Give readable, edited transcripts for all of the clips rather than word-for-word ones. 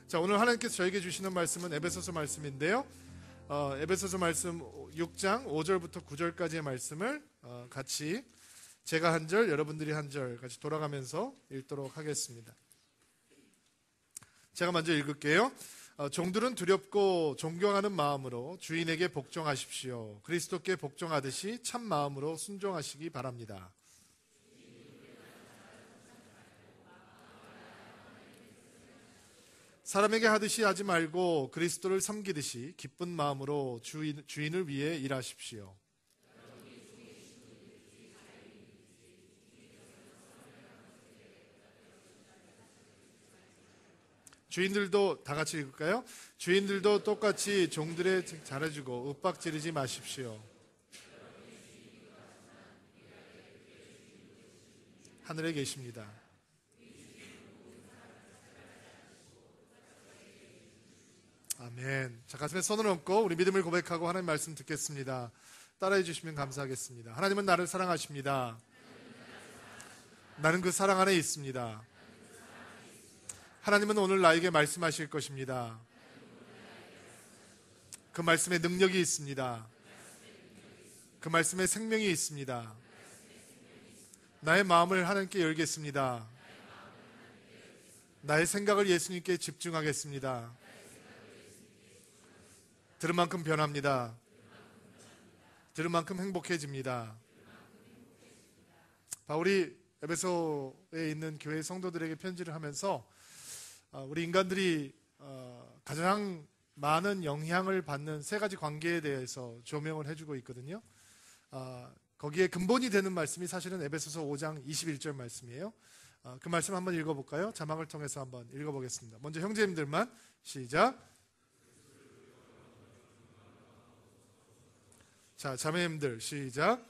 자, 오늘 하나님께서 저에게 주시는 말씀은 에베소서 말씀인데요. 에베소서 말씀 6장 5절부터 9절까지의 말씀을 같이 제가 한 절, 여러분들이 한 절 같이 돌아가면서 읽도록 하겠습니다. 제가 먼저 읽을게요. 종들은 두렵고 존경하는 마음으로 주인에게 복종하십시오. 그리스도께 복종하듯이 참 마음으로 순종하시기 바랍니다. 사람에게 하듯이 하지 말고 그리스도를 섬기듯이 기쁜 마음으로 주인을 위해 일하십시오. 주인들도 다 같이 읽을까요? 주인들도 똑같이 종들의 잘해주고 윽박지르지 마십시오. 하늘에 계십니다. 아멘. 자, 가슴에 손을 얹고 우리 믿음을 고백하고 하나님 말씀 듣겠습니다. 따라해 주시면 감사하겠습니다. 하나님은 나를 사랑하십니다. 나는 그 사랑 안에 있습니다. 하나님은 오늘 나에게 말씀하실 것입니다. 그 말씀에 능력이 있습니다. 그 말씀에 생명이 있습니다. 나의 마음을 하나님께 열겠습니다. 나의 생각을 예수님께 집중하겠습니다. 들은 만큼 변합니다. 들은 만큼 행복해집니다. 바울이 에베소에 있는 교회 성도들에게 편지를 하면서 우리 인간들이 가장 많은 영향을 받는 세 가지 관계에 대해서 조명을 해주고 있거든요. 거기에 근본이 되는 말씀이 사실은 에베소서 5장 21절 말씀이에요. 그 말씀 한번 읽어볼까요? 자막을 통해서 한번 읽어보겠습니다. 먼저 형제님들만 시작. 자, 자매님들 시작.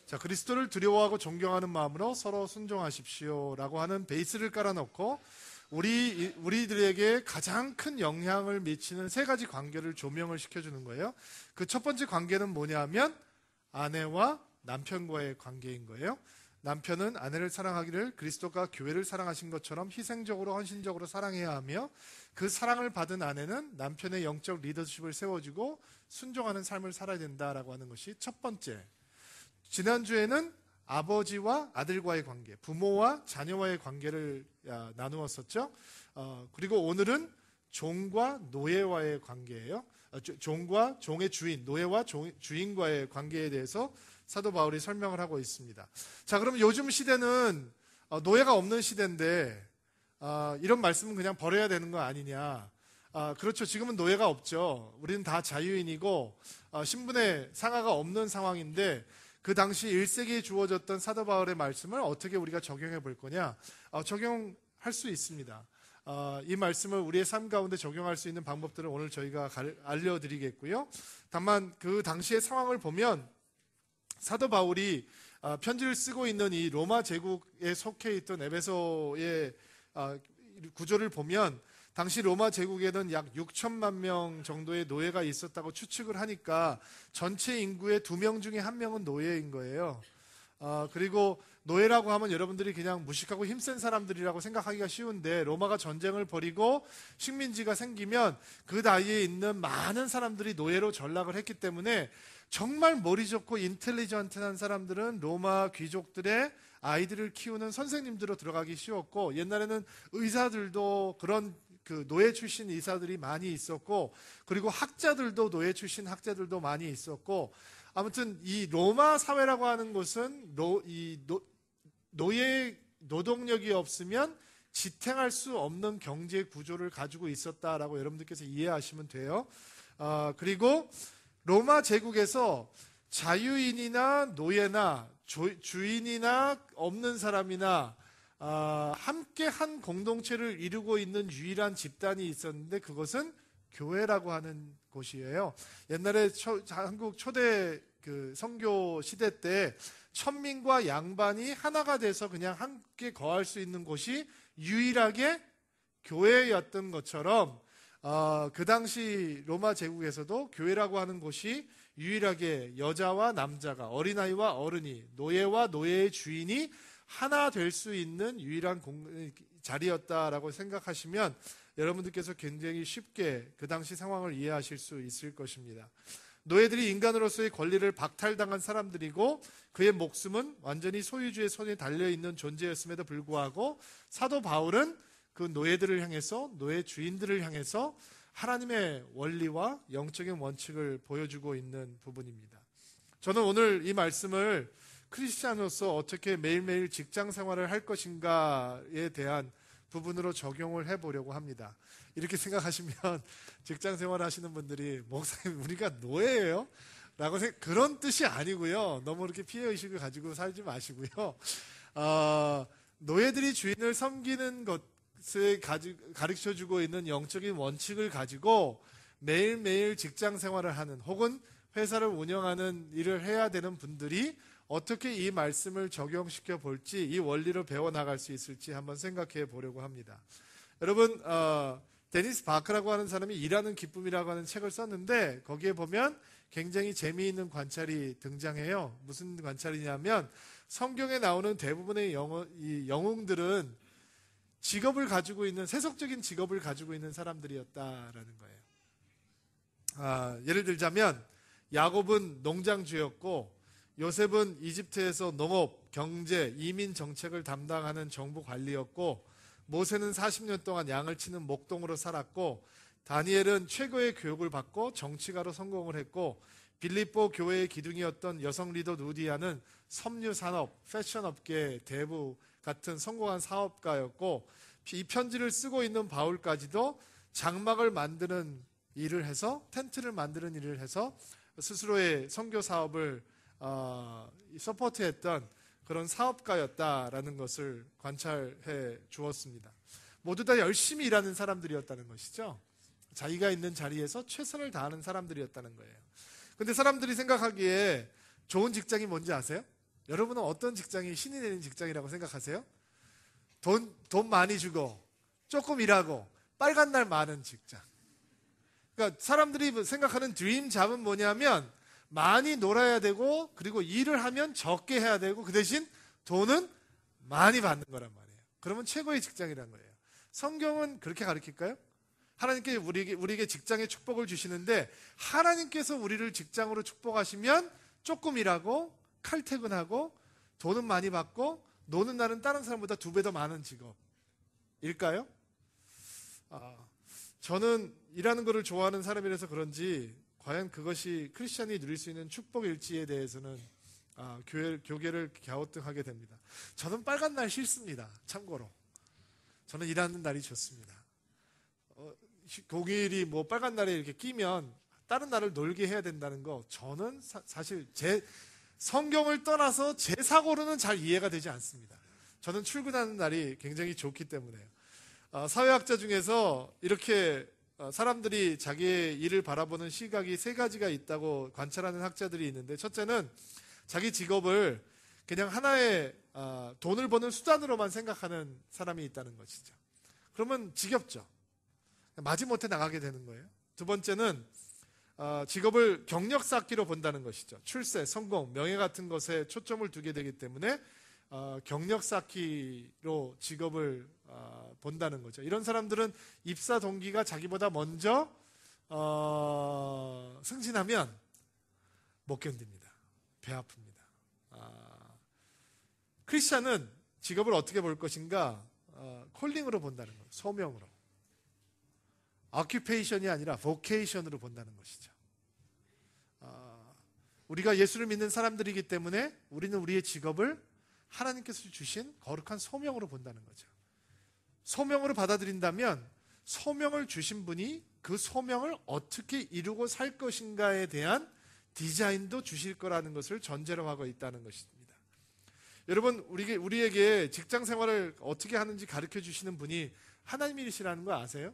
자, 그리스도를 두려워하고 존경하는 마음으로 서로 순종하십시오 라고 하는 베이스를 깔아놓고 우리들에게 가장 큰 영향을 미치는 세 가지 관계를 조명을 시켜주는 거예요. 그 첫 번째 관계는 뭐냐면 아내와 남편과의 관계인 거예요. 남편은 아내를 사랑하기를 그리스도가 교회를 사랑하신 것처럼 희생적으로 헌신적으로 사랑해야 하며, 그 사랑을 받은 아내는 남편의 영적 리더십을 세워주고 순종하는 삶을 살아야 된다라고 하는 것이 첫 번째. 지난주에는 아버지와 아들과의 관계, 부모와 자녀와의 관계를 나누었었죠. 그리고 오늘은 종과 노예와의 관계예요. 종과 종의 주인, 노예와 주인과의 관계에 대해서 사도 바울이 설명을 하고 있습니다. 자, 그럼 요즘 시대는 노예가 없는 시대인데 이런 말씀은 그냥 버려야 되는 거 아니냐. 그렇죠. 지금은 노예가 없죠. 우리는 다 자유인이고 신분의 상하가 없는 상황인데, 그 당시 1세기에 주어졌던 사도 바울의 말씀을 어떻게 우리가 적용해 볼 거냐. 적용할 수 있습니다. 이 말씀을 우리의 삶 가운데 적용할 수 있는 방법들을 오늘 저희가 알려드리겠고요. 다만 그 당시의 상황을 보면 사도 바울이 편지를 쓰고 있는 이 로마 제국에 속해 있던 에베소의 구조를 보면 당시 로마 제국에는 약 6천만 명 정도의 노예가 있었다고 추측을 하니까 전체 인구의 2명 중에 1명은 노예인 거예요. 그리고 노예라고 하면 여러분들이 그냥 무식하고 힘센 사람들이라고 생각하기가 쉬운데, 로마가 전쟁을 벌이고 식민지가 생기면 그 나이에 있는 많은 사람들이 노예로 전락을 했기 때문에 정말 머리 좋고 인텔리전트한 사람들은 로마 귀족들의 아이들을 키우는 선생님들로 들어가기 쉬웠고, 옛날에는 의사들도 그런 그 노예 출신 의사들이 많이 있었고, 그리고 학자들도 노예 출신 학자들도 많이 있었고, 아무튼 이 로마 사회라고 하는 것은 노예 노동력이 없으면 지탱할 수 없는 경제 구조를 가지고 있었다라고 여러분들께서 이해하시면 돼요. 그리고 로마 제국에서 자유인이나 노예나 주인이나 없는 사람이나 함께 한 공동체를 이루고 있는 유일한 집단이 있었는데, 그것은 교회라고 하는 곳이에요. 옛날에 한국 초대 그 선교 시대 때 천민과 양반이 하나가 돼서 그냥 함께 거할 수 있는 곳이 유일하게 교회였던 것처럼, 그 당시 로마 제국에서도 교회라고 하는 곳이 유일하게 여자와 남자가, 어린아이와 어른이, 노예와 노예의 주인이 하나 될 수 있는 유일한 자리였다라고 생각하시면 여러분들께서 굉장히 쉽게 그 당시 상황을 이해하실 수 있을 것입니다. 노예들이 인간으로서의 권리를 박탈당한 사람들이고 그의 목숨은 완전히 소유주의 손에 달려있는 존재였음에도 불구하고 사도 바울은 그 노예들을 향해서, 노예 주인들을 향해서 하나님의 원리와 영적인 원칙을 보여주고 있는 부분입니다. 저는 오늘 이 말씀을 크리스찬으로서 어떻게 매일매일 직장 생활을 할 것인가에 대한 부분으로 적용을 해보려고 합니다. 이렇게 생각하시면 직장 생활 하시는 분들이 목사님 우리가 노예예요? 라고 그런 뜻이 아니고요. 너무 이렇게 피해의식을 가지고 살지 마시고요. 노예들이 주인을 섬기는 것을 가르쳐주고 있는 영적인 원칙을 가지고 매일매일 직장 생활을 하는 혹은 회사를 운영하는 일을 해야 되는 분들이 어떻게 이 말씀을 적용시켜 볼지, 이 원리를 배워나갈 수 있을지 한번 생각해 보려고 합니다. 여러분, 데니스 바크라고 하는 사람이 일하는 기쁨이라고 하는 책을 썼는데 거기에 보면 굉장히 재미있는 관찰이 등장해요. 무슨 관찰이냐면 성경에 나오는 대부분의 영웅들은 직업을 가지고 있는, 세속적인 직업을 가지고 있는 사람들이었다라는 거예요. 예를 들자면 야곱은 농장주였고 요셉은 이집트에서 농업, 경제, 이민 정책을 담당하는 정부 관리였고 모세는 40년 동안 양을 치는 목동으로 살았고 다니엘은 최고의 교육을 받고 정치가로 성공을 했고 빌립보 교회의 기둥이었던 여성 리더 누디아는 섬유 산업, 패션 업계 대부 같은 성공한 사업가였고 이 편지를 쓰고 있는 바울까지도 장막을 만드는 일을 해서 텐트를 만드는 일을 해서 스스로의 선교 사업을 서포트했던 그런 사업가였다라는 것을 관찰해 주었습니다. 모두 다 열심히 일하는 사람들이었다는 것이죠. 자기가 있는 자리에서 최선을 다하는 사람들이었다는 거예요. 근데 사람들이 생각하기에 좋은 직장이 뭔지 아세요? 여러분은 어떤 직장이 신이 내는 직장이라고 생각하세요? 돈 많이 주고 조금 일하고 빨간 날 많은 직장. 그러니까 사람들이 생각하는 드림 잡은 뭐냐면 많이 놀아야 되고 그리고 일을 하면 적게 해야 되고 그 대신 돈은 많이 받는 거란 말이에요. 그러면 최고의 직장이란 거예요. 성경은 그렇게 가르칠까요? 하나님께 우리에게 직장의 축복을 주시는데 하나님께서 우리를 직장으로 축복하시면 조금 일하고 칼퇴근하고 돈은 많이 받고 노는 날은 다른 사람보다 2배 더 많은 직업일까요? 저는 일하는 것을 좋아하는 사람이라서 그런지 과연 그것이 크리스찬이 누릴 수 있는 축복일지에 대해서는 교계를 갸우뚱하게 됩니다. 저는 빨간 날 싫습니다. 참고로 저는 일하는 날이 좋습니다. 공휴일이 뭐 빨간 날에 이렇게 끼면 다른 날을 놀게 해야 된다는 거 저는 사실 제 성경을 떠나서 제 사고로는 잘 이해가 되지 않습니다. 저는 출근하는 날이 굉장히 좋기 때문에요. 사회학자 중에서 이렇게 사람들이 자기의 일을 바라보는 시각이 3가지가 있다고 관찰하는 학자들이 있는데 첫째는 자기 직업을 그냥 하나의 돈을 버는 수단으로만 생각하는 사람이 있다는 것이죠. 그러면 지겹죠. 마지못해 나가게 되는 거예요. 두 번째는 직업을 경력 쌓기로 본다는 것이죠. 출세, 성공, 명예 같은 것에 초점을 두게 되기 때문에 경력 쌓기로 직업을 본다는 거죠. 이런 사람들은 입사 동기가 자기보다 먼저 승진하면 못 견딥니다. 배 아픕니다. 크리스찬은 직업을 어떻게 볼 것인가? 콜링으로 본다는 거예요. 소명으로. occupation이 아니라 vocation으로 본다는 것이죠. 우리가 예수를 믿는 사람들이기 때문에 우리는 우리의 직업을 하나님께서 주신 거룩한 소명으로 본다는 거죠. 소명으로 받아들인다면 소명을 주신 분이 그 소명을 어떻게 이루고 살 것인가에 대한 디자인도 주실 거라는 것을 전제로 하고 있다는 것입니다. 여러분, 우리에게 직장 생활을 어떻게 하는지 가르쳐 주시는 분이 하나님이시라는 거 아세요?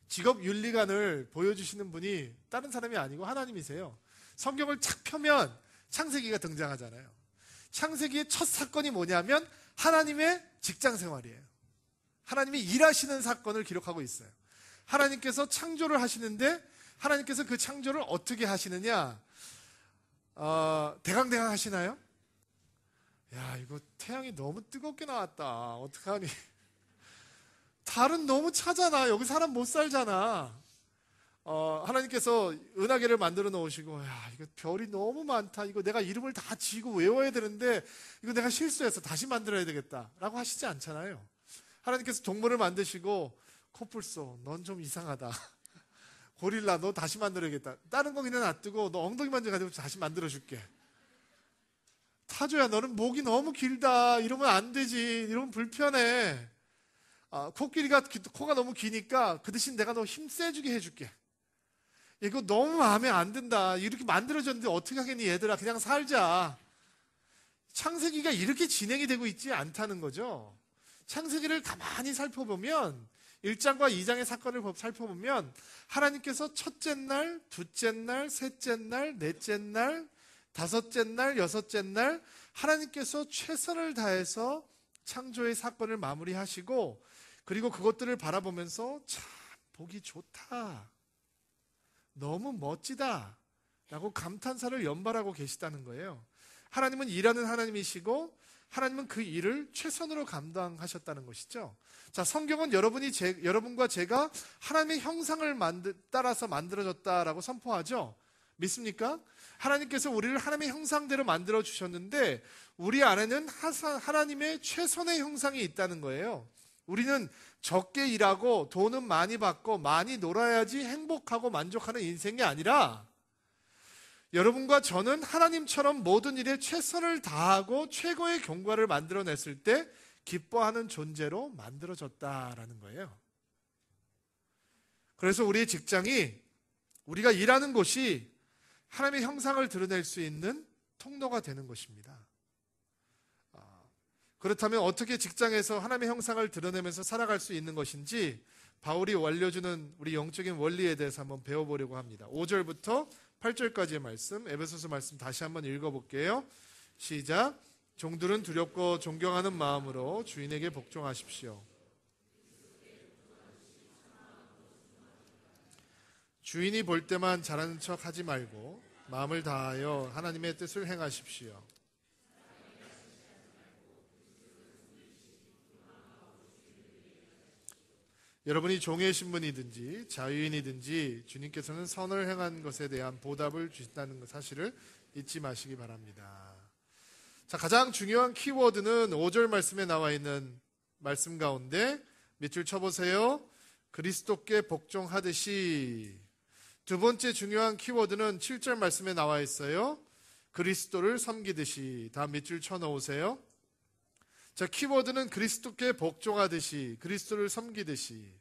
직업 윤리관을 보여주시는 분이 다른 사람이 아니고 하나님이세요. 성경을 착 펴면 창세기가 등장하잖아요. 창세기의 첫 사건이 뭐냐면 하나님의 직장 생활이에요. 하나님이 일하시는 사건을 기록하고 있어요. 하나님께서 창조를 하시는데 하나님께서 그 창조를 어떻게 하시느냐? 대강대강 하시나요? 야, 이거 태양이 너무 뜨겁게 나왔다. 어떡하니? 달은 너무 차잖아. 여기 사람 못 살잖아. 하나님께서 은하계를 만들어 놓으시고, 야, 이거 별이 너무 많다. 이거 내가 이름을 다 지고 외워야 되는데, 이거 내가 실수해서 다시 만들어야 되겠다. 라고 하시지 않잖아요. 하나님께서 동물을 만드시고, 코뿔소, 넌 좀 이상하다. 고릴라, 너 다시 만들어야겠다. 다른 거 그냥 놔두고, 너 엉덩이만 좀 가지고 다시 만들어줄게. 타조야, 너는 목이 너무 길다. 이러면 안 되지. 이러면 불편해. 코가 너무 기니까 그 대신 내가 너 힘 세주게 해줄게. 이거 너무 마음에 안 든다. 이렇게 만들어졌는데 어떻게 하겠니 얘들아. 그냥 살자. 창세기가 이렇게 진행이 되고 있지 않다는 거죠. 창세기를 가만히 살펴보면 1장과 2장의 사건을 살펴보면 하나님께서 첫째 날, 둘째 날, 셋째 날, 넷째 날, 다섯째 날, 여섯째 날 하나님께서 최선을 다해서 창조의 사건을 마무리하시고 그리고 그것들을 바라보면서 참 보기 좋다. 너무 멋지다. 라고 감탄사를 연발하고 계시다는 거예요. 하나님은 일하는 하나님이시고 하나님은 그 일을 최선으로 감당하셨다는 것이죠. 자, 성경은 여러분과 제가 하나님의 형상을 따라서 만들어졌다라고 선포하죠. 믿습니까? 하나님께서 우리를 하나님의 형상대로 만들어 주셨는데 우리 안에는 하나님의 최선의 형상이 있다는 거예요. 우리는 적게 일하고 돈은 많이 받고 많이 놀아야지 행복하고 만족하는 인생이 아니라 여러분과 저는 하나님처럼 모든 일에 최선을 다하고 최고의 경과를 만들어냈을 때 기뻐하는 존재로 만들어졌다라는 거예요. 그래서 우리의 직장이 우리가 일하는 곳이 하나님의 형상을 드러낼 수 있는 통로가 되는 것입니다. 그렇다면 어떻게 직장에서 하나님의 형상을 드러내면서 살아갈 수 있는 것인지 바울이 알려주는 우리 영적인 원리에 대해서 한번 배워보려고 합니다. 5절부터 8절까지의 말씀, 에베소서 말씀 다시 한번 읽어볼게요. 시작. 종들은 두렵고 존경하는 마음으로 주인에게 복종하십시오. 주인이 볼 때만 잘하는 척 하지 말고 마음을 다하여 하나님의 뜻을 행하십시오. 여러분이 종의 신분이든지 자유인이든지 주님께서는 선을 행한 것에 대한 보답을 주신다는 사실을 잊지 마시기 바랍니다. 자, 가장 중요한 키워드는 5절 말씀에 나와 있는 말씀 가운데 밑줄 쳐보세요. 그리스도께 복종하듯이. 두 번째 중요한 키워드는 7절 말씀에 나와 있어요. 그리스도를 섬기듯이. 다음 밑줄 쳐놓으세요. 자, 키워드는 그리스도께 복종하듯이, 그리스도를 섬기듯이.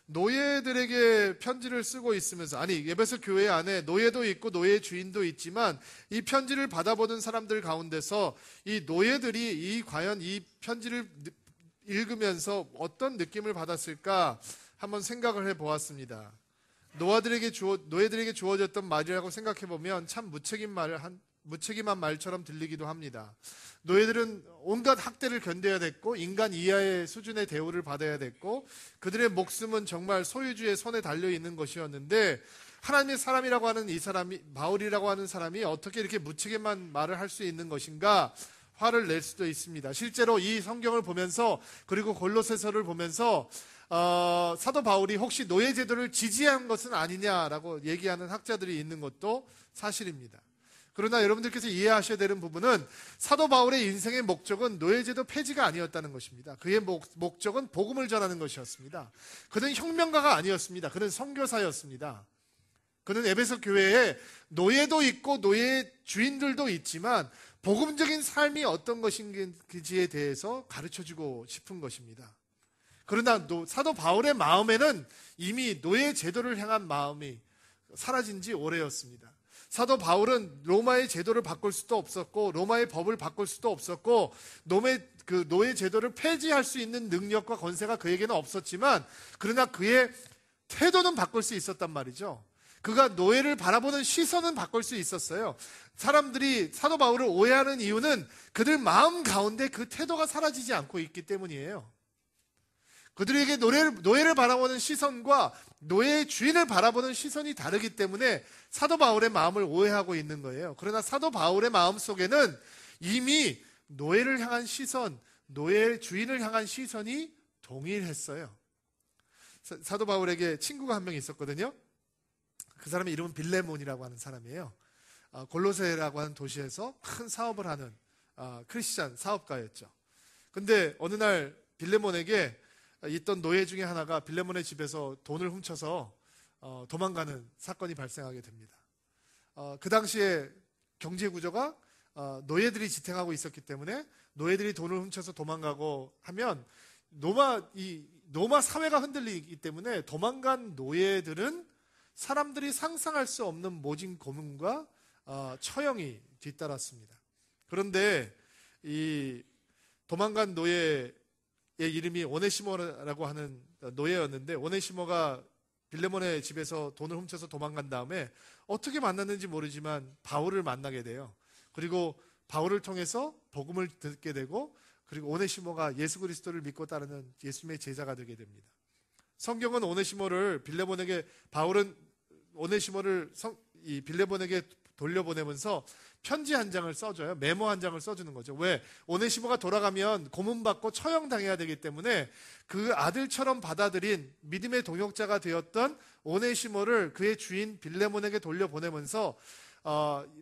노예들에게 편지를 쓰고 있으면서, 아니 에베소 교회 안에 노예도 있고 노예 주인도 있지만 이 편지를 받아보는 사람들 가운데서 이 노예들이 과연 이 편지를 읽으면서 어떤 느낌을 받았을까 한번 생각을 해보았습니다. 노예들에게 주어졌던 말이라고 생각해보면 참 무책임한 말처럼 들리기도 합니다. 노예들은 온갖 학대를 견뎌야 됐고 인간 이하의 수준의 대우를 받아야 됐고 그들의 목숨은 정말 소유주의 손에 달려있는 것이었는데 하나님의 사람이라고 하는 이 사람이, 바울이라고 하는 사람이 어떻게 이렇게 무책임한 말을 할 수 있는 것인가 화를 낼 수도 있습니다. 실제로 이 성경을 보면서 그리고 골로새서를 보면서 사도 바울이 혹시 노예 제도를 지지한 것은 아니냐라고 얘기하는 학자들이 있는 것도 사실입니다. 그러나 여러분들께서 이해하셔야 되는 부분은 사도 바울의 인생의 목적은 노예제도 폐지가 아니었다는 것입니다. 그의 목적은 복음을 전하는 것이었습니다. 그는 혁명가가 아니었습니다. 그는 선교사였습니다. 그는 에베소 교회에 노예도 있고 노예 주인들도 있지만 복음적인 삶이 어떤 것인지에 대해서 가르쳐주고 싶은 것입니다. 그러나 사도 바울의 마음에는 이미 노예 제도를 향한 마음이 사라진 지 오래였습니다. 사도 바울은 로마의 제도를 바꿀 수도 없었고 로마의 법을 바꿀 수도 없었고 노예 제도를 폐지할 수 있는 능력과 권세가 그에게는 없었지만 그러나 그의 태도는 바꿀 수 있었단 말이죠. 그가 노예를 바라보는 시선은 바꿀 수 있었어요. 사람들이 사도 바울을 오해하는 이유는 그들 마음 가운데 그 태도가 사라지지 않고 있기 때문이에요. 그들에게 노예를 바라보는 시선과 노예의 주인을 바라보는 시선이 다르기 때문에 사도 바울의 마음을 오해하고 있는 거예요. 그러나 사도 바울의 마음 속에는 이미 노예를 향한 시선, 노예 주인을 향한 시선이 동일했어요. 사도 바울에게 친구가 한 명 있었거든요. 그 사람의 이름은 빌레몬이라고 하는 사람이에요. 골로새라고 하는 도시에서 큰 사업을 하는 크리스찬 사업가였죠. 근데 어느 날 빌레몬에게 있던 노예 중에 하나가 빌레몬의 집에서 돈을 훔쳐서 도망가는 사건이 발생하게 됩니다. 그 당시에 경제 구조가 노예들이 지탱하고 있었기 때문에 노예들이 돈을 훔쳐서 도망가고 하면 노마 사회가 흔들리기 때문에 도망간 노예들은 사람들이 상상할 수 없는 모진 고문과 처형이 뒤따랐습니다. 그런데 이 도망간 노예의 이름이 오네시모라고 하는 노예였는데, 오네시모가 빌레몬의 집에서 돈을 훔쳐서 도망간 다음에 어떻게 만났는지 모르지만 바울을 만나게 돼요. 그리고 바울을 통해서 복음을 듣게 되고, 그리고 오네시모가 예수 그리스도를 믿고 따르는 예수님의 제자가 되게 됩니다. 성경은 바울은 오네시모를 이 빌레몬에게 돌려보내면서 편지 한 장을 써줘요. 메모 한 장을 써주는 거죠. 왜? 오네시모가 돌아가면 고문받고 처형당해야 되기 때문에 그 아들처럼 받아들인 믿음의 동역자가 되었던 오네시모를 그의 주인 빌레몬에게 돌려보내면서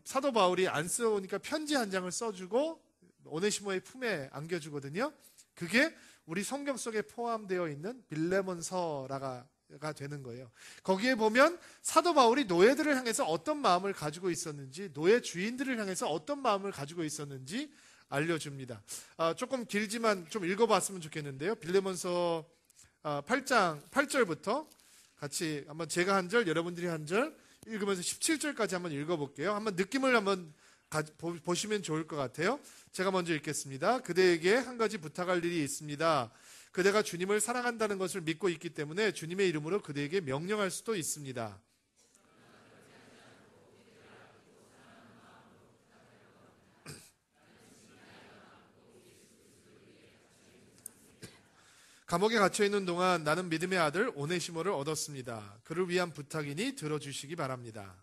사도 바울이 안쓰러우니까 편지 한 장을 써주고 오네시모의 품에 안겨주거든요. 그게 우리 성경 속에 포함되어 있는 빌레몬서라가 되는 거예요. 거기에 보면 사도 바울이 노예들을 향해서 어떤 마음을 가지고 있었는지, 노예 주인들을 향해서 어떤 마음을 가지고 있었는지 알려줍니다. 조금 길지만 좀 읽어봤으면 좋겠는데요. 빌레몬서 8장 8절부터 같이 한번 제가 한 절, 여러분들이 한 절 읽으면서 17절까지 한번 읽어볼게요. 한번 느낌을 한번 보시면 좋을 것 같아요. 제가 먼저 읽겠습니다. 그대에게 한 가지 부탁할 일이 있습니다. 그대가 주님을 사랑한다는 것을 믿고 있기 때문에 주님의 이름으로 그대에게 명령할 수도 있습니다. 감옥에 갇혀있는 동안 나는 믿음의 아들 오네시모를 얻었습니다. 그를 위한 부탁이니 들어주시기 바랍니다.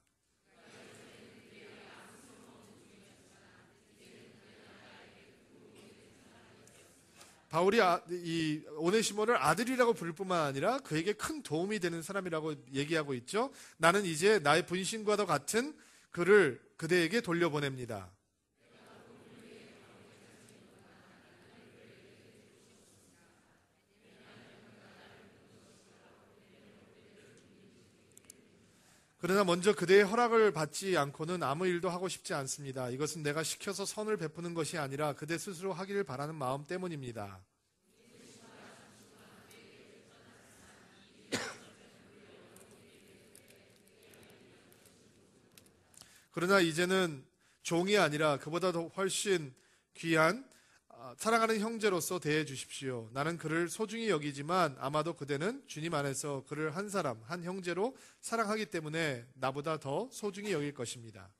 바울이 이 오네시모를 아들이라고 부를 뿐만 아니라 그에게 큰 도움이 되는 사람이라고 얘기하고 있죠. 나는 이제 나의 분신과도 같은 그를 그대에게 돌려보냅니다. 그러나 먼저 그대의 허락을 받지 않고는 아무 일도 하고 싶지 않습니다. 이것은 내가 시켜서 선을 베푸는 것이 아니라 그대 스스로 하기를 바라는 마음 때문입니다. 그러나 이제는 종이 아니라 그보다 더 훨씬 귀한 사랑하는 형제로서 대해 주십시오. 나는 그를 소중히 여기지만 아마도 그대는 주님 안에서 그를 한 사람, 한 형제로 사랑하기 때문에 나보다 더 소중히 여길 것입니다.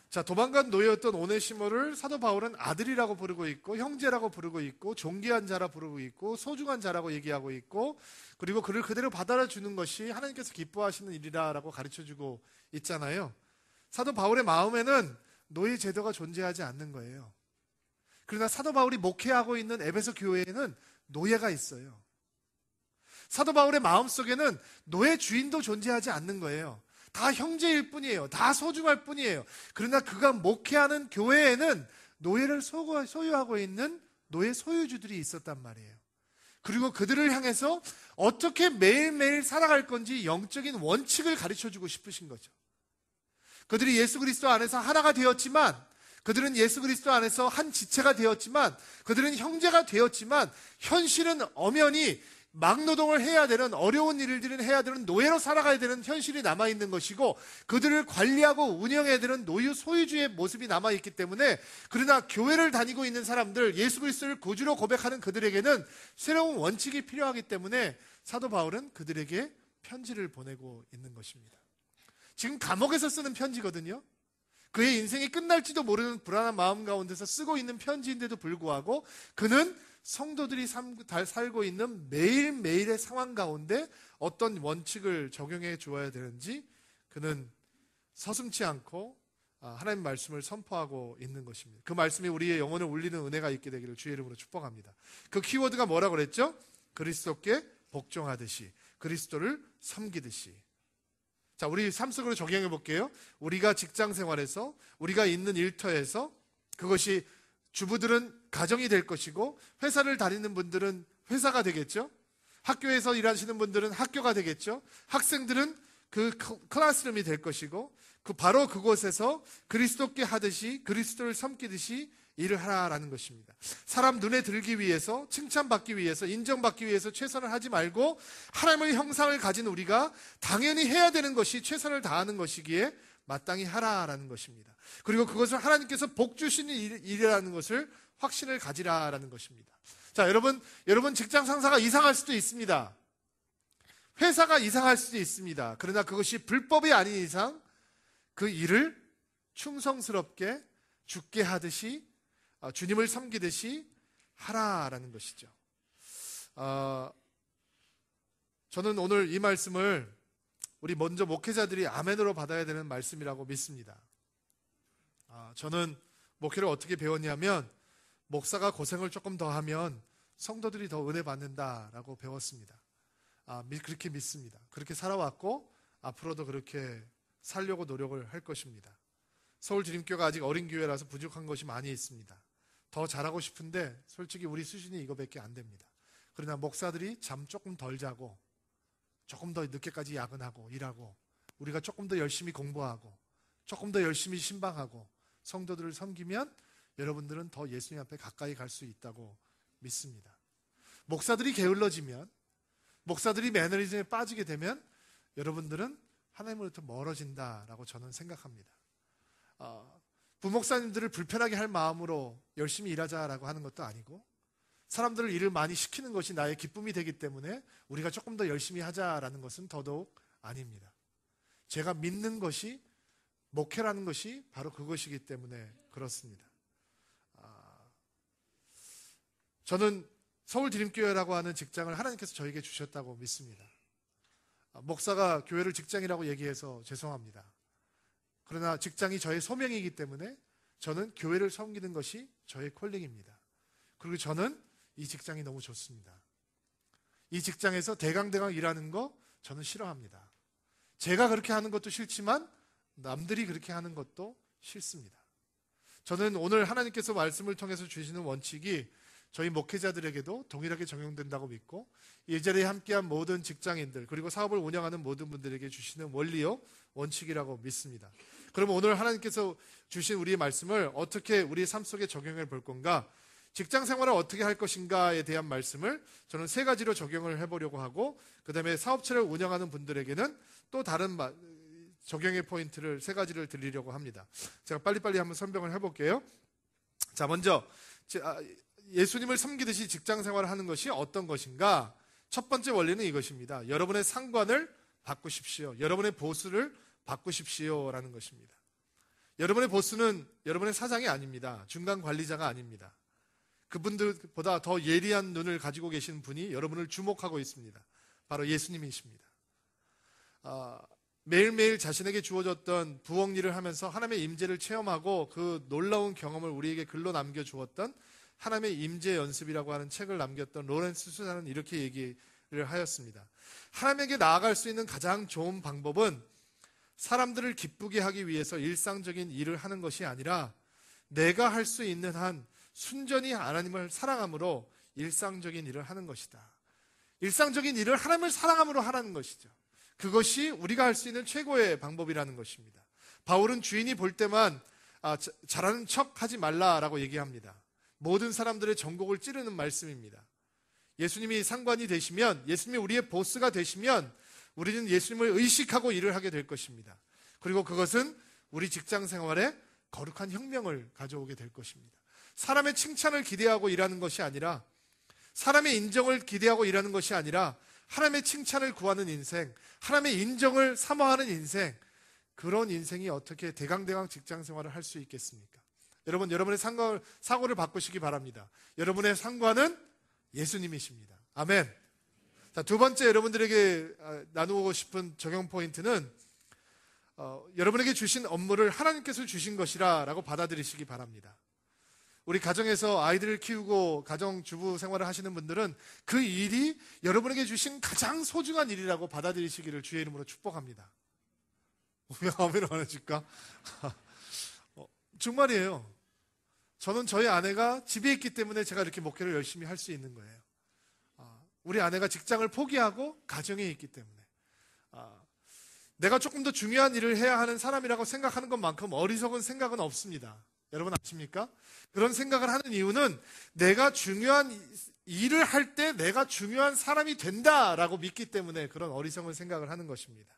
자, 도망간 노예였던 오네시모를 사도 바울은 아들이라고 부르고 있고 형제라고 부르고 있고 존귀한 자라 부르고 있고 소중한 자라고 얘기하고 있고, 그리고 그를 그대로 받아주는 것이 하나님께서 기뻐하시는 일이라고 가르쳐주고 있잖아요. 사도 바울의 마음에는 노예 제도가 존재하지 않는 거예요. 그러나 사도 바울이 목회하고 있는 에베소 교회에는 노예가 있어요. 사도 바울의 마음속에는 노예 주인도 존재하지 않는 거예요. 다 형제일 뿐이에요. 다 소중할 뿐이에요. 그러나 그가 목회하는 교회에는 노예를 소유하고 있는 노예 소유주들이 있었단 말이에요. 그리고 그들을 향해서 어떻게 매일매일 살아갈 건지 영적인 원칙을 가르쳐주고 싶으신 거죠. 그들이 예수 그리스도 안에서 하나가 되었지만, 그들은 예수 그리스도 안에서 한 지체가 되었지만, 그들은 형제가 되었지만, 현실은 엄연히 막노동을 해야 되는, 어려운 일들을 해야 되는, 노예로 살아가야 되는 현실이 남아있는 것이고, 그들을 관리하고 운영해야 되는 노유 소유주의 모습이 남아있기 때문에, 그러나 교회를 다니고 있는 사람들, 예수 그리스도를 구주로 고백하는 그들에게는 새로운 원칙이 필요하기 때문에 사도 바울은 그들에게 편지를 보내고 있는 것입니다. 지금 감옥에서 쓰는 편지거든요. 그의 인생이 끝날지도 모르는 불안한 마음 가운데서 쓰고 있는 편지인데도 불구하고 그는 성도들이 살고 있는 매일매일의 상황 가운데 어떤 원칙을 적용해 주어야 되는지 그는 서슴지 않고 하나님 말씀을 선포하고 있는 것입니다. 그 말씀이 우리의 영혼을 울리는 은혜가 있게 되기를 주의 이름으로 축복합니다. 그 키워드가 뭐라고 그랬죠? 그리스도께 복종하듯이, 그리스도를 섬기듯이. 자, 우리 삶 속으로 적용해 볼게요. 우리가 직장 생활에서, 우리가 있는 일터에서, 그것이 주부들은 가정이 될 것이고 회사를 다니는 분들은 회사가 되겠죠. 학교에서 일하시는 분들은 학교가 되겠죠. 학생들은 그 클래스룸이 될 것이고 바로 그곳에서 그리스도께 하듯이, 그리스도를 섬기듯이 일을 하라라는 것입니다. 사람 눈에 들기 위해서, 칭찬받기 위해서, 인정받기 위해서 최선을 하지 말고 하나님의 형상을 가진 우리가 당연히 해야 되는 것이 최선을 다하는 것이기에 마땅히 하라라는 것입니다. 그리고 그것을 하나님께서 복 주시는 일이라는 것을 확신을 가지라라는 것입니다. 자, 여러분 직장 상사가 이상할 수도 있습니다. 회사가 이상할 수도 있습니다. 그러나 그것이 불법이 아닌 이상 그 일을 충성스럽게 주께 하듯이, 주님을 섬기듯이 하라라는 것이죠. 저는 오늘 이 말씀을 우리 먼저 목회자들이 아멘으로 받아야 되는 말씀이라고 믿습니다. 저는 목회를 어떻게 배웠냐면 목사가 고생을 조금 더 하면 성도들이 더 은혜 받는다라고 배웠습니다. 그렇게 믿습니다. 그렇게 살아왔고 앞으로도 그렇게 살려고 노력을 할 것입니다. 서울드림교회가 아직 어린 교회라서 부족한 것이 많이 있습니다. 더 잘하고 싶은데 솔직히 우리 수준이 이거밖에 안 됩니다. 그러나 목사들이 잠 조금 덜 자고 조금 더 늦게까지 야근하고 일하고 우리가 조금 더 열심히 공부하고 조금 더 열심히 신방하고 성도들을 섬기면 여러분들은 더 예수님 앞에 가까이 갈 수 있다고 믿습니다. 목사들이 게을러지면, 목사들이 매너리즘에 빠지게 되면 여러분들은 하나님으로부터 멀어진다라고 저는 생각합니다. 부목사님들을 불편하게 할 마음으로 열심히 일하자라고 하는 것도 아니고 사람들을 일을 많이 시키는 것이 나의 기쁨이 되기 때문에 우리가 조금 더 열심히 하자라는 것은 더더욱 아닙니다. 제가 믿는 것이, 목회라는 것이 바로 그것이기 때문에 그렇습니다. 저는 서울드림교회라고 하는 직장을 하나님께서 저에게 주셨다고 믿습니다. 목사가 교회를 직장이라고 얘기해서 죄송합니다. 그러나 직장이 저의 소명이기 때문에 저는 교회를 섬기는 것이 저의 콜링입니다. 그리고 저는 이 직장이 너무 좋습니다. 이 직장에서 대강대강 일하는 거 저는 싫어합니다. 제가 그렇게 하는 것도 싫지만 남들이 그렇게 하는 것도 싫습니다. 저는 오늘 하나님께서 말씀을 통해서 주시는 원칙이 저희 목회자들에게도 동일하게 적용된다고 믿고 이 자리에 함께한 모든 직장인들 그리고 사업을 운영하는 모든 분들에게 주시는 원리요 원칙이라고 믿습니다. 그러면 오늘 하나님께서 주신 우리의 말씀을 어떻게 우리의 삶 속에 적용해 볼 건가? 직장 생활을 어떻게 할 것인가에 대한 말씀을 저는 3가지로 적용을 해보려고 하고 그 다음에 사업체를 운영하는 분들에게는 또 다른 적용의 포인트를 3가지를 드리려고 합니다. 제가 빨리빨리 한번 설명을 해볼게요. 자, 먼저 예수님을 섬기듯이 직장 생활을 하는 것이 어떤 것인가? 첫 번째 원리는 이것입니다. 여러분의 상관을 바꾸십시오. 여러분의 보스를 바꾸십시오라는 것입니다. 여러분의 보스는 여러분의 사장이 아닙니다. 중간 관리자가 아닙니다. 그분들보다 더 예리한 눈을 가지고 계신 분이 여러분을 주목하고 있습니다. 바로 예수님이십니다. 매일매일 자신에게 주어졌던 부엌 일을 하면서 하나님의 임재를 체험하고 그 놀라운 경험을 우리에게 글로 남겨주었던 하나님의 임재 연습이라고 하는 책을 남겼던 로렌스 수사는 이렇게 얘기를 하였습니다. 하나님에게 나아갈 수 있는 가장 좋은 방법은 사람들을 기쁘게 하기 위해서 일상적인 일을 하는 것이 아니라 내가 할 수 있는 한 순전히 하나님을 사랑함으로 일상적인 일을 하는 것이다. 일상적인 일을 하나님을 사랑함으로 하라는 것이죠. 그것이 우리가 할 수 있는 최고의 방법이라는 것입니다. 바울은 주인이 볼 때만 잘하는 척 하지 말라라고 얘기합니다. 모든 사람들의 전곡을 찌르는 말씀입니다. 예수님이 상관이 되시면, 예수님이 우리의 보스가 되시면 우리는 예수님을 의식하고 일을 하게 될 것입니다. 그리고 그것은 우리 직장 생활에 거룩한 혁명을 가져오게 될 것입니다. 사람의 칭찬을 기대하고 일하는 것이 아니라, 사람의 인정을 기대하고 일하는 것이 아니라 하나님의 칭찬을 구하는 인생, 하나님의 인정을 사모하는 인생, 그런 인생이 어떻게 대강대강 직장 생활을 할 수 있겠습니까? 여러분, 여러분의 사고를 바꾸시기 바랍니다. 여러분의 상관은 예수님이십니다. 아멘. 자, 두 번째 여러분들에게 나누고 싶은 적용 포인트는 여러분에게 주신 업무를 하나님께서 주신 것이라 라고 받아들이시기 바랍니다. 우리 가정에서 아이들을 키우고 가정주부 생활을 하시는 분들은 그 일이 여러분에게 주신 가장 소중한 일이라고 받아들이시기를 주의 이름으로 축복합니다. 왜 아멘을 안 해줄까? 정말이에요. 저는 저희 아내가 집에 있기 때문에 제가 이렇게 목회를 열심히 할 수 있는 거예요. 우리 아내가 직장을 포기하고 가정에 있기 때문에 내가 조금 더 중요한 일을 해야 하는 사람이라고 생각하는 것만큼 어리석은 생각은 없습니다. 여러분 아십니까? 그런 생각을 하는 이유는 내가 중요한 일을 할 때 내가 중요한 사람이 된다라고 믿기 때문에 그런 어리석은 생각을 하는 것입니다.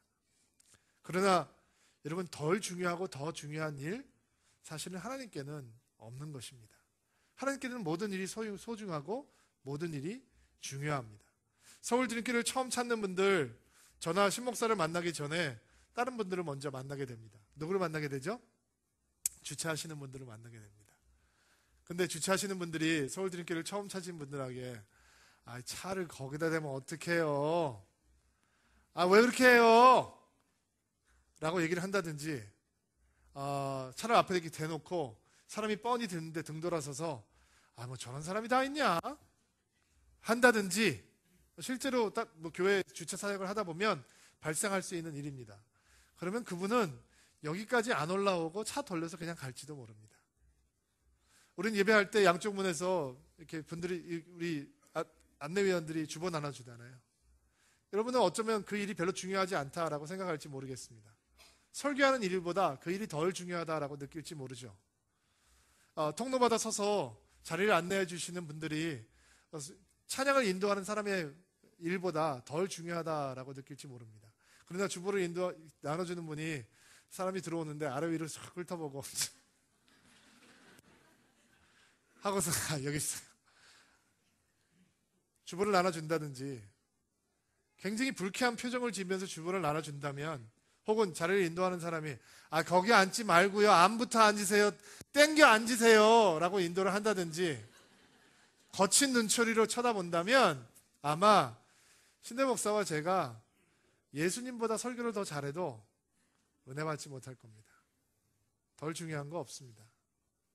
그러나 여러분 덜 중요하고 더 중요한 일 사실은 하나님께는 없는 것입니다. 하나님께는 모든 일이 소중하고 모든 일이 중요합니다. 서울 드림길을 처음 찾는 분들 저나 신목사를 만나기 전에 다른 분들을 먼저 만나게 됩니다. 누구를 만나게 되죠? 주차하시는 분들을 만나게 됩니다. 근데 주차하시는 분들이 서울 드림길을 처음 찾은 분들에게 차를 거기다 대면 어떡해요? 왜 그렇게 해요? 라고 얘기를 한다든지 차를 앞에 이렇게 대놓고 사람이 뻔히 드는데 등 돌아서서 뭐 저런 사람이 다 있냐? 한다든지 실제로 딱 교회 주차 사역을 하다 보면 발생할 수 있는 일입니다. 그러면 그분은 여기까지 안 올라오고 차 돌려서 그냥 갈지도 모릅니다. 우린 예배할 때 양쪽 문에서 이렇게 분들이 우리 안내위원들이 주보 나눠주잖아요. 여러분은 어쩌면 그 일이 별로 중요하지 않다라고 생각할지 모르겠습니다. 설교하는 일보다 그 일이 덜 중요하다라고 느낄지 모르죠. 통로받아 서서 자리를 안내해 주시는 분들이 찬양을 인도하는 사람의 일보다 덜 중요하다라고 느낄지 모릅니다. 그러나 주보를 나눠주는 분이 사람이 들어오는데 아래 위로 싹 훑어보고 하고서 여기 있어요. 주보를 나눠준다든지 굉장히 불쾌한 표정을 지으면서 주보를 나눠준다면 혹은 자리를 인도하는 사람이 거기 앉지 말고요. 안부터 앉으세요. 땡겨 앉으세요. 라고 인도를 한다든지 거친 눈초리로 쳐다본다면 아마 신대 목사와 제가 예수님보다 설교를 더 잘해도 은혜 받지 못할 겁니다. 덜 중요한 거 없습니다.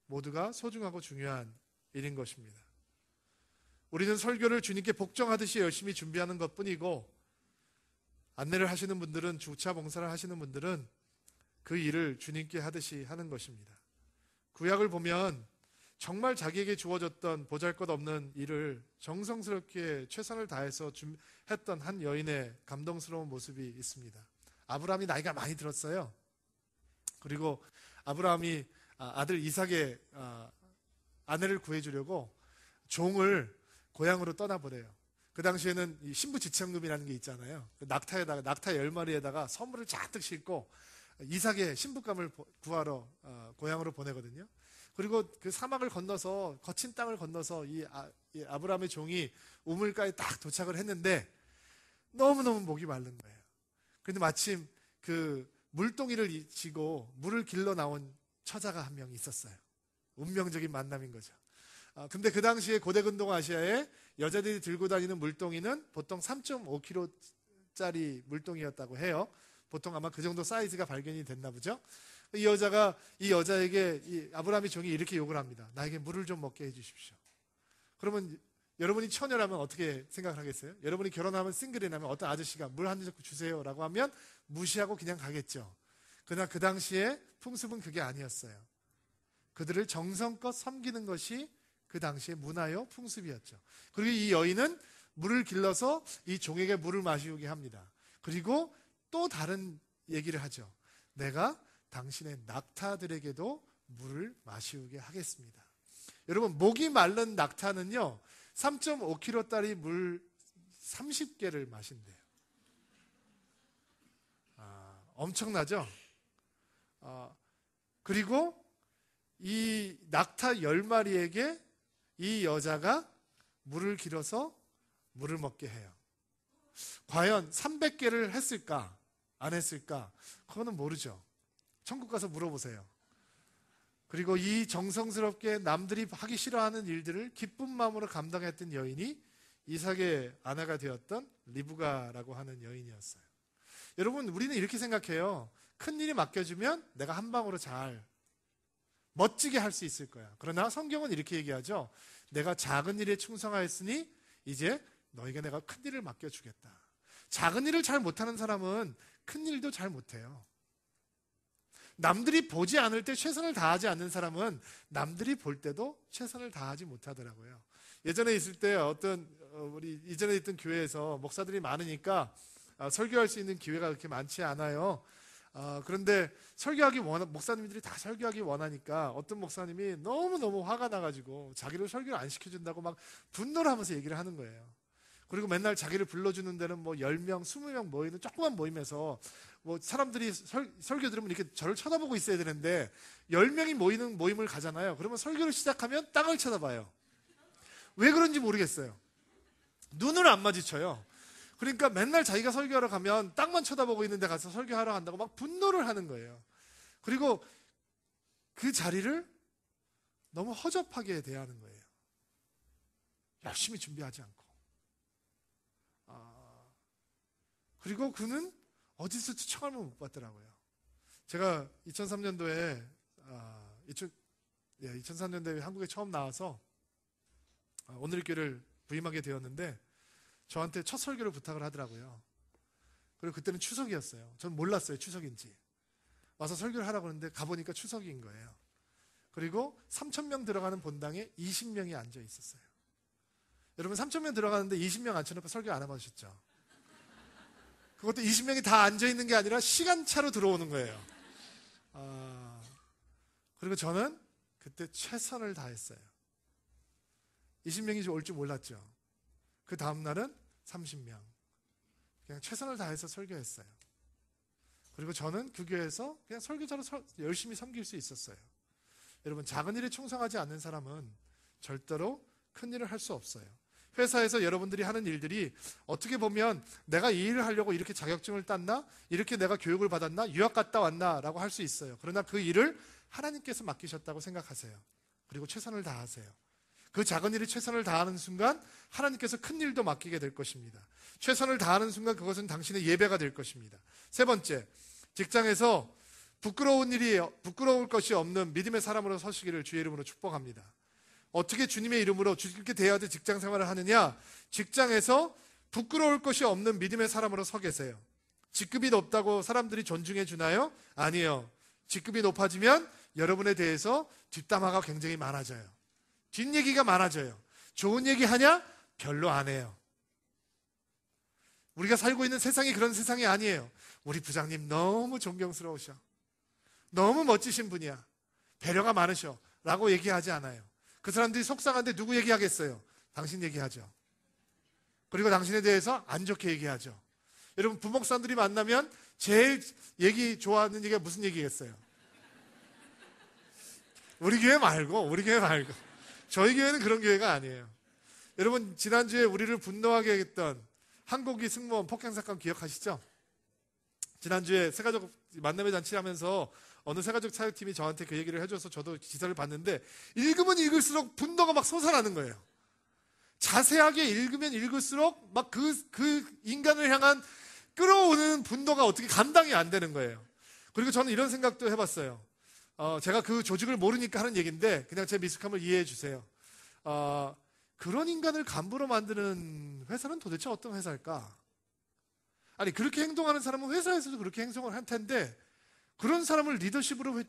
모두가 소중하고 중요한 일인 것입니다. 우리는 설교를 주님께 복종하듯이 열심히 준비하는 것뿐이고 안내를 하시는 분들은 주차 봉사를 하시는 분들은 그 일을 주님께 하듯이 하는 것입니다. 구약을 보면 정말 자기에게 주어졌던 보잘것없는 일을 정성스럽게 최선을 다해서 했던 한 여인의 감동스러운 모습이 있습니다. 아브라함이 나이가 많이 들었어요. 그리고 아브라함이 아들 이삭의 아내를 구해주려고 종을 고향으로 떠나보내요. 그 당시에는 이 신부지참금이라는 게 있잖아요. 낙타 10마리에다가 선물을 잔뜩 싣고 이삭의 신부감을 구하러 고향으로 보내거든요. 그리고 그 사막을 건너서 거친 땅을 건너서 이 아브라함의 종이 우물가에 딱 도착을 했는데 너무너무 목이 마른 거예요. 그런데 마침 그 물동이를 지고 물을 길러 나온 처자가 한 명 있었어요. 운명적인 만남인 거죠. 근데 그 당시에 고대근동 아시아에 여자들이 들고 다니는 물동이는 보통 3.5kg짜리 물동이었다고 해요. 보통 아마 그 정도 사이즈가 발견이 됐나 보죠. 이 여자에게 이 아브라함의 종이 이렇게 욕을 합니다. 나에게 물을 좀 먹게 해주십시오. 그러면 여러분이 처녀라면 어떻게 생각을 하겠어요? 여러분이 결혼하면 싱글이라면 어떤 아저씨가 물 한 잔 주세요 라고 하면 무시하고 그냥 가겠죠. 그러나 그 당시에 풍습은 그게 아니었어요. 그들을 정성껏 섬기는 것이 그 당시의 문화요 풍습이었죠. 그리고 이 여인은 물을 길러서 이 종에게 물을 마시게 합니다. 그리고 또 다른 얘기를 하죠. 내가 당신의 낙타들에게도 물을 마시우게 하겠습니다. 여러분 목이 마른 낙타는요 3.5kg짜리 물 30개를 마신대요. 엄청나죠? 그리고 이 낙타 10마리에게 이 여자가 물을 길어서 물을 먹게 해요. 과연 300개를 했을까? 안 했을까? 그거는 모르죠. 천국 가서 물어보세요. 그리고 이 정성스럽게 남들이 하기 싫어하는 일들을 기쁜 마음으로 감당했던 여인이 이삭의 아내가 되었던 리브가라고 하는 여인이었어요. 여러분, 우리는 이렇게 생각해요. 큰 일이 맡겨주면 내가 한 방으로 잘 멋지게 할 수 있을 거야. 그러나 성경은 이렇게 얘기하죠. 내가 작은 일에 충성하였으니 이제 너에게 내가 큰 일을 맡겨주겠다. 작은 일을 잘 못하는 사람은 큰 일도 잘 못해요. 남들이 보지 않을 때 최선을 다하지 않는 사람은 남들이 볼 때도 최선을 다하지 못하더라고요. 예전에 있을 때 우리 이전에 있던 교회에서 목사들이 많으니까 설교할 수 있는 기회가 그렇게 많지 않아요. 그런데 목사님들이 다 설교하기 원하니까 어떤 목사님이 너무너무 화가 나가지고 자기를 설교를 안 시켜준다고 막 분노를 하면서 얘기를 하는 거예요. 그리고 맨날 자기를 불러주는 데는 뭐 10명, 20명 모이는 조그만 모임에서 뭐 사람들이 설교 들으면 이렇게 저를 쳐다보고 있어야 되는데 10명이 모이는 모임을 가잖아요. 그러면 설교를 시작하면 땅을 쳐다봐요. 왜 그런지 모르겠어요. 눈을 안 마주쳐요. 그러니까 맨날 자기가 설교하러 가면 땅만 쳐다보고 있는 데 가서 설교하러 간다고 막 분노를 하는 거예요. 그리고 그 자리를 너무 허접하게 대하는 거예요. 열심히 준비하지 않고. 그리고 그는 어디서 초청을 못 받더라고요. 제가 2003년도에 2003년도에 한국에 처음 나와서 오늘의 교회를 부임하게 되었는데 저한테 첫 설교를 부탁을 하더라고요. 그리고 그때는 추석이었어요. 전 몰랐어요, 추석인지. 와서 설교를 하라고 하는데 가보니까 추석인 거예요. 그리고 3,000명 들어가는 본당에 20명이 앉아 있었어요. 여러분, 3,000명 들어가는데 20명 앉혀놓고 설교 안 해보셨죠? 그것도 20명이 다 앉아 있는 게 아니라 시간차로 들어오는 거예요. 그리고 저는 그때 최선을 다했어요. 20명이 올 줄 몰랐죠. 그 다음날은 30명. 그냥 최선을 다해서 설교했어요. 그리고 저는 그 교회에서 그냥 설교자로 열심히 섬길 수 있었어요. 여러분, 작은 일에 충성하지 않는 사람은 절대로 큰 일을 할 수 없어요. 회사에서 여러분들이 하는 일들이 어떻게 보면 내가 이 일을 하려고 이렇게 자격증을 땄나? 이렇게 내가 교육을 받았나? 유학 갔다 왔나? 라고 할 수 있어요. 그러나 그 일을 하나님께서 맡기셨다고 생각하세요. 그리고 최선을 다하세요. 그 작은 일에 최선을 다하는 순간 하나님께서 큰 일도 맡기게 될 것입니다. 최선을 다하는 순간 그것은 당신의 예배가 될 것입니다. 세 번째, 직장에서 부끄러울 것이 없는 믿음의 사람으로 서시기를 주의 이름으로 축복합니다. 어떻게 주님의 이름으로 주님께 대하듯 직장 생활을 하느냐? 직장에서 부끄러울 것이 없는 믿음의 사람으로 서 계세요. 직급이 높다고 사람들이 존중해 주나요? 아니에요. 직급이 높아지면 여러분에 대해서 뒷담화가 굉장히 많아져요. 뒷얘기가 많아져요. 좋은 얘기 하냐? 별로 안 해요. 우리가 살고 있는 세상이 그런 세상이 아니에요. 우리 부장님 너무 존경스러우셔. 너무 멋지신 분이야. 배려가 많으셔. 라고 얘기하지 않아요. 그 사람들이 속상한데 누구 얘기하겠어요? 당신 얘기하죠. 그리고 당신에 대해서 안 좋게 얘기하죠. 여러분, 부목사님들이 만나면 제일 좋아하는 얘기가 무슨 얘기겠어요? 우리 교회 말고. 저희 교회는 그런 교회가 아니에요. 여러분, 지난주에 우리를 분노하게 했던 한국이 승무원 폭행사건 기억하시죠? 지난주에 새가족 만남의 잔치를 하면서 어느 새가족 사역팀이 저한테 그 얘기를 해줘서 저도 기사를 봤는데 읽으면 읽을수록 분노가 막 솟아나는 거예요. 자세하게 읽으면 읽을수록 막 그 인간을 향한 끌어오는 분노가 어떻게 감당이 안 되는 거예요. 그리고 저는 이런 생각도 해봤어요. 제가 그 조직을 모르니까 하는 얘기인데 그냥 제 미숙함을 이해해 주세요. 그런 인간을 간부로 만드는 회사는 도대체 어떤 회사일까? 아니, 그렇게 행동하는 사람은 회사에서도 그렇게 행동을 할 텐데 그런 사람을 리더십으로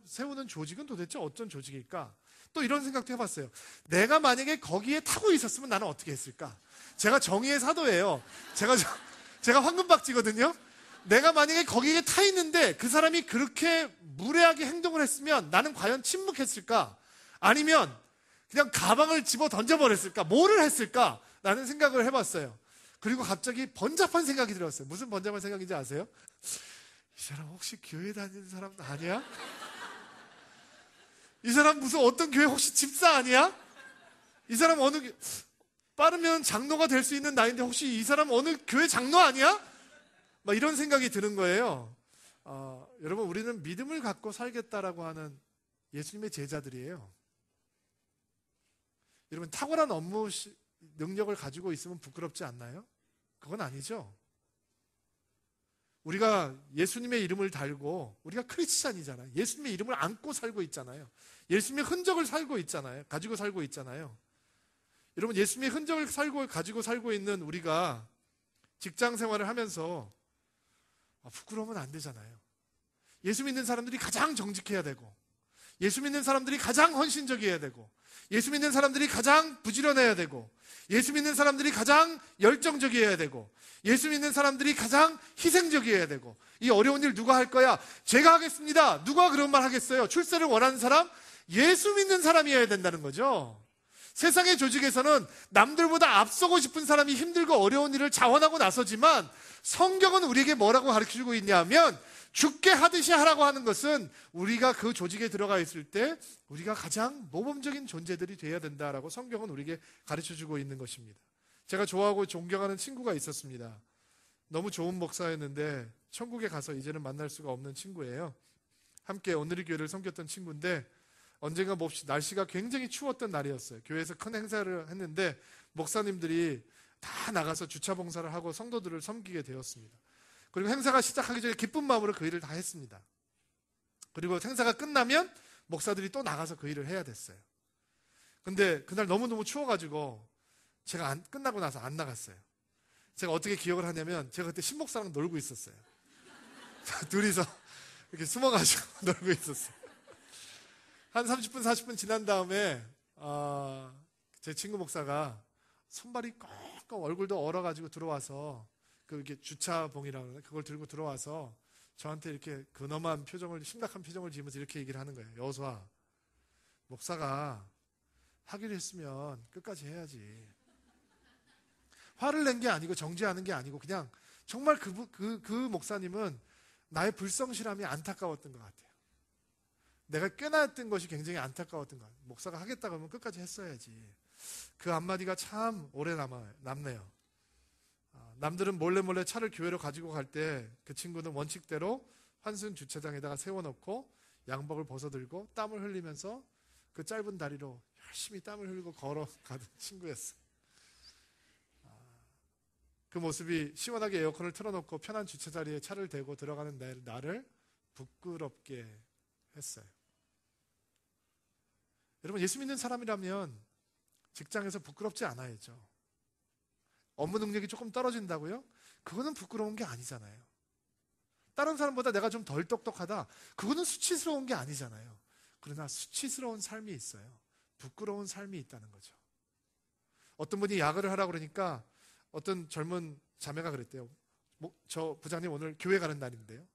세우는 조직은 도대체 어떤 조직일까? 또 이런 생각도 해봤어요. 내가 만약에 거기에 타고 있었으면 나는 어떻게 했을까? 제가 정의의 사도예요. 제가 황금박쥐거든요. 내가 만약에 거기에 타 있는데 그 사람이 그렇게 무례하게 행동을 했으면 나는 과연 침묵했을까? 아니면 그냥 가방을 집어 던져버렸을까? 뭐를 했을까? 라는 생각을 해봤어요. 그리고 갑자기 번잡한 생각이 들었어요. 무슨 번잡한 생각인지 아세요? 이 사람 혹시 교회 다니는 사람 아니야? 이 사람 무슨 어떤 교회 혹시 집사 아니야? 이 사람 빠르면 장로가 될 수 있는 나이인데 혹시 이 사람 어느 교회 장로 아니야? 막 이런 생각이 드는 거예요. 여러분, 우리는 믿음을 갖고 살겠다라고 하는 예수님의 제자들이에요. 여러분, 탁월한 업무 능력을 가지고 있으면 부끄럽지 않나요? 그건 아니죠. 우리가 예수님의 이름을 달고 우리가 크리스찬이잖아요. 예수님의 이름을 안고 살고 있잖아요. 예수님의 흔적을 가지고 살고 있잖아요. 여러분, 예수님의 흔적을 가지고 살고 있는 우리가 직장 생활을 하면서 부끄러우면 안 되잖아요. 예수 믿는 사람들이 가장 정직해야 되고, 예수 믿는 사람들이 가장 헌신적이어야 되고, 예수 믿는 사람들이 가장 부지런해야 되고, 예수 믿는 사람들이 가장 열정적이어야 되고, 예수 믿는 사람들이 가장 희생적이어야 되고, 이 어려운 일 누가 할 거야? 제가 하겠습니다. 누가 그런 말 하겠어요? 출세를 원하는 사람? 예수 믿는 사람이어야 된다는 거죠. 세상의 조직에서는 남들보다 앞서고 싶은 사람이 힘들고 어려운 일을 자원하고 나서지만, 성경은 우리에게 뭐라고 가르쳐주고 있냐면, 죽게 하듯이 하라고 하는 것은 우리가 그 조직에 들어가 있을 때 우리가 가장 모범적인 존재들이 되어야 된다라고 성경은 우리에게 가르쳐주고 있는 것입니다. 제가 좋아하고 존경하는 친구가 있었습니다. 너무 좋은 목사였는데 천국에 가서 이제는 만날 수가 없는 친구예요. 함께 오늘의 교회를 섬겼던 친구인데, 언젠가 몹시 날씨가 굉장히 추웠던 날이었어요. 교회에서 큰 행사를 했는데 목사님들이 다 나가서 주차 봉사를 하고 성도들을 섬기게 되었습니다. 그리고 행사가 시작하기 전에 기쁜 마음으로 그 일을 다 했습니다. 그리고 행사가 끝나면 목사들이 또 나가서 그 일을 해야 됐어요. 근데 그날 너무너무 추워가지고 제가 끝나고 나서 안 나갔어요. 제가 어떻게 기억을 하냐면, 제가 그때 신목사랑 놀고 있었어요. 둘이서 이렇게 숨어가지고 놀고 있었어요. 한 30분, 40분 지난 다음에 제 친구 목사가 손발이 꽁꽁 얼굴도 얼어가지고 들어와서, 이렇게 주차봉이라고 하는데 그걸 들고 들어와서 저한테 이렇게 근엄한 표정을, 심각한 표정을 지으면서 이렇게 얘기를 하는 거예요. 여호수아, 목사가 하기로 했으면 끝까지 해야지. 화를 낸 게 아니고 정죄하는 게 아니고 그냥 정말 그 목사님은 나의 불성실함이 안타까웠던 것 같아요. 내가 꾀났던 것이 굉장히 안타까웠던 것 같아요. 목사가 하겠다고 하면 끝까지 했어야지. 그 한마디가 참 오래 남네요. 남들은 몰래 차를 교회로 가지고 갈 때 그 친구는 원칙대로 환승 주차장에다가 세워놓고 양복을 벗어들고 땀을 흘리면서 그 짧은 다리로 열심히 땀을 흘리고 걸어가던 친구였어요. 그 모습이 시원하게 에어컨을 틀어놓고 편한 주차자리에 차를 대고 들어가는 나를 부끄럽게 했어요. 여러분, 예수 믿는 사람이라면 직장에서 부끄럽지 않아야죠. 업무 능력이 조금 떨어진다고요? 그거는 부끄러운 게 아니잖아요. 다른 사람보다 내가 좀 덜 똑똑하다, 그거는 수치스러운 게 아니잖아요. 그러나 수치스러운 삶이 있어요. 부끄러운 삶이 있다는 거죠. 어떤 분이 야근을 하라고 그러니까 어떤 젊은 자매가 그랬대요. 저 부장님 오늘 교회 가는 날인데요.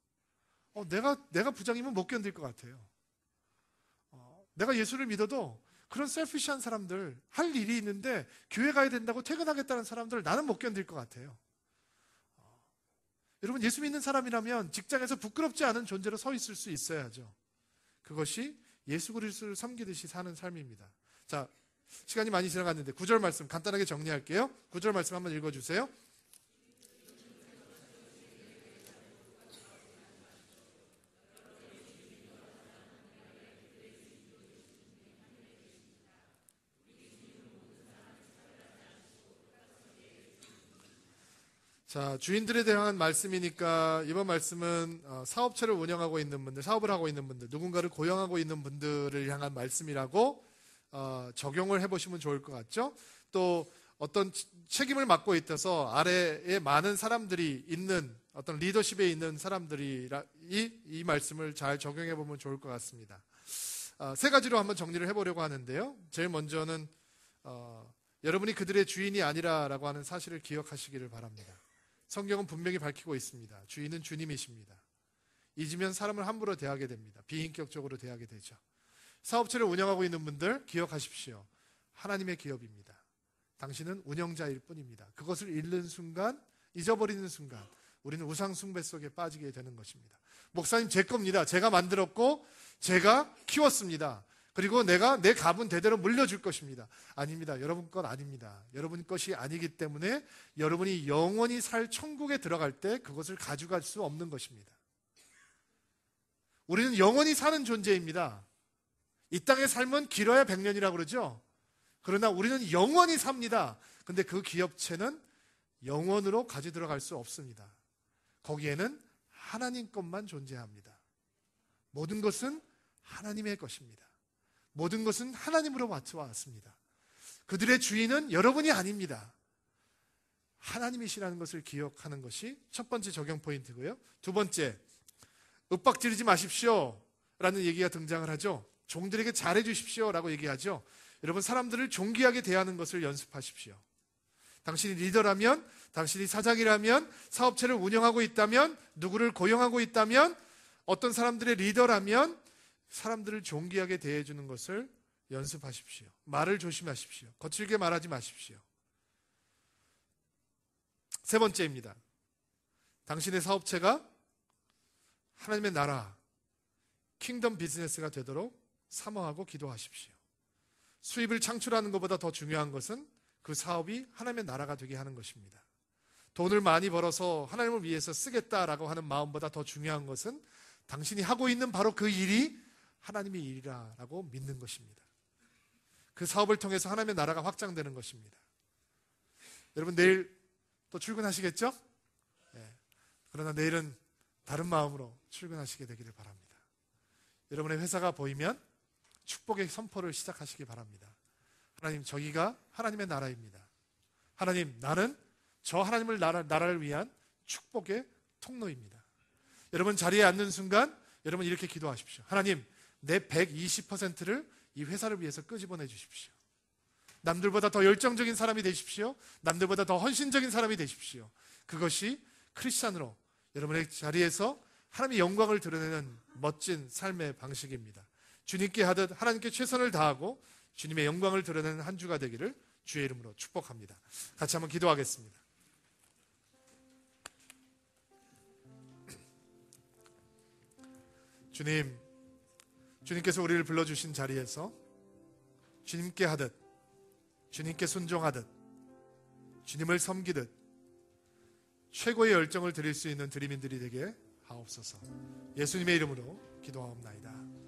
내가 부장이면 못 견딜 것 같아요. 내가 예수를 믿어도 그런 셀피시한 사람들, 할 일이 있는데 교회 가야 된다고 퇴근하겠다는 사람들 나는 못 견딜 것 같아요. 여러분, 예수 믿는 사람이라면 직장에서 부끄럽지 않은 존재로 서 있을 수 있어야죠. 그것이 예수 그리스도를 섬기듯이 사는 삶입니다. 자, 시간이 많이 지나갔는데 9절 말씀 간단하게 정리할게요. 9절 말씀 한번 읽어주세요. 자, 주인들에 대한 말씀이니까 이번 말씀은 사업체를 운영하고 있는 분들, 사업을 하고 있는 분들, 누군가를 고용하고 있는 분들을 향한 말씀이라고 적용을 해보시면 좋을 것 같죠. 또 어떤 책임을 맡고 있어서 아래에 많은 사람들이 있는, 어떤 리더십에 있는 사람들이 이 말씀을 잘 적용해 보면 좋을 것 같습니다. 세 가지로 한번 정리를 해보려고 하는데요. 제일 먼저는 여러분이 그들의 주인이 아니라라고 하는 사실을 기억하시기를 바랍니다. 성경은 분명히 밝히고 있습니다. 주인은 주님이십니다. 잊으면 사람을 함부로 대하게 됩니다. 비인격적으로 대하게 되죠. 사업체를 운영하고 있는 분들 기억하십시오. 하나님의 기업입니다. 당신은 운영자일 뿐입니다. 그것을 잃는 순간, 잊어버리는 순간 우리는 우상 숭배 속에 빠지게 되는 것입니다. 목사님 제 겁니다. 제가 만들었고 제가 키웠습니다. 그리고 내가 내 값은 대대로 물려줄 것입니다. 아닙니다. 여러분 것 아닙니다. 여러분 것이 아니기 때문에 여러분이 영원히 살 천국에 들어갈 때 그것을 가져갈 수 없는 것입니다. 우리는 영원히 사는 존재입니다. 이 땅의 삶은 길어야 100년이라고 그러죠. 그러나 우리는 영원히 삽니다. 근데 그 기업체는 영원으로 가지 들어갈 수 없습니다. 거기에는 하나님 것만 존재합니다. 모든 것은 하나님의 것입니다. 모든 것은 하나님으로 왔습니다. 그들의 주인은 여러분이 아닙니다. 하나님이시라는 것을 기억하는 것이 첫 번째 적용 포인트고요. 두 번째, 윽박지르지 마십시오 라는 얘기가 등장을 하죠. 종들에게 잘해 주십시오 라고 얘기하죠. 여러분, 사람들을 존귀하게 대하는 것을 연습하십시오. 당신이 리더라면, 당신이 사장이라면, 사업체를 운영하고 있다면, 누구를 고용하고 있다면, 어떤 사람들의 리더라면 사람들을 존귀하게 대해주는 것을 연습하십시오. 말을 조심하십시오. 거칠게 말하지 마십시오. 세 번째입니다. 당신의 사업체가 하나님의 나라, 킹덤 비즈니스가 되도록 사모하고 기도하십시오. 수입을 창출하는 것보다 더 중요한 것은 그 사업이 하나님의 나라가 되게 하는 것입니다. 돈을 많이 벌어서 하나님을 위해서 쓰겠다라고 하는 마음보다 더 중요한 것은 당신이 하고 있는 바로 그 일이 하나님의 일이라고 믿는 것입니다. 그 사업을 통해서 하나님의 나라가 확장되는 것입니다. 여러분, 내일 또 출근하시겠죠? 네. 그러나 내일은 다른 마음으로 출근하시게 되기를 바랍니다. 여러분의 회사가 보이면 축복의 선포를 시작하시기 바랍니다. 하나님, 저기가 하나님의 나라입니다. 하나님, 나는 저 하나님을 나라를 위한 축복의 통로입니다. 여러분 자리에 앉는 순간 여러분 이렇게 기도하십시오. 하나님, 내 120%를 이 회사를 위해서 끄집어내 주십시오. 남들보다 더 열정적인 사람이 되십시오. 남들보다 더 헌신적인 사람이 되십시오. 그것이 크리스찬으로 여러분의 자리에서 하나님의 영광을 드러내는 멋진 삶의 방식입니다. 주님께 하듯 하나님께 최선을 다하고 주님의 영광을 드러내는 한 주가 되기를 주의 이름으로 축복합니다. 같이 한번 기도하겠습니다. 주님께서 우리를 불러주신 자리에서 주님께 하듯, 주님께 순종하듯, 주님을 섬기듯 최고의 열정을 드릴 수 있는 드림인들이 되게 하옵소서. 예수님의 이름으로 기도하옵나이다.